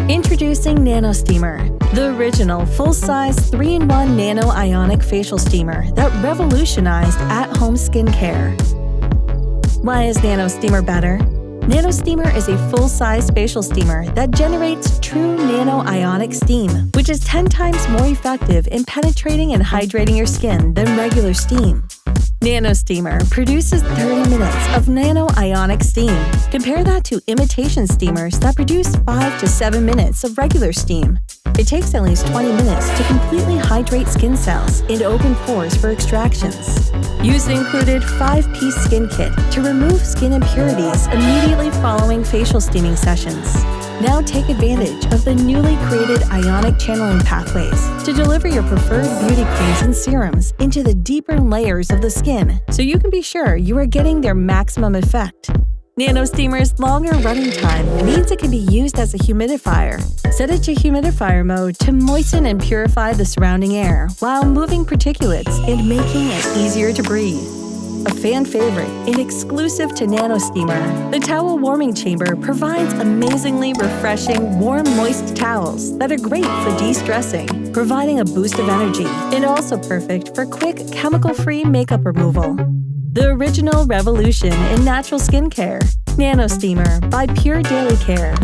Introducing Nano Steamer, the original full-size 3-in-1 Nano-Ionic facial steamer that revolutionized at-home skincare. Why is Nano Steamer better? Nano Steamer is a full-size facial steamer that generates true Nano-Ionic steam, which is 10 times more effective in penetrating and hydrating your skin than regular steam. Nano Steamer produces 30 minutes of Nano-Ionic steam. Compare that to imitation steamers that produce 5 to 7 minutes of regular steam. It takes at least 20 minutes to completely hydrate skin cells and open pores for extractions. Use the included 5-piece skin kit to remove skin impurities immediately following facial steaming sessions. Now take advantage of the newly created ionic channeling pathways to deliver your preferred beauty creams and serums into the deeper layers of the skin so you can be sure you are getting their maximum effect. Nano Steamer's longer running time means it can be used as a humidifier. Set it to humidifier mode to moisten and purify the surrounding air while moving particulates and making it easier to breathe. A fan favorite and exclusive to Nano Steamer, the towel warming chamber provides amazingly refreshing, warm, moist towels that are great for de-stressing, providing a boost of energy, and also perfect for quick, chemical-free makeup removal. The original revolution in natural skincare. Nano Steamer by Pure Daily Care.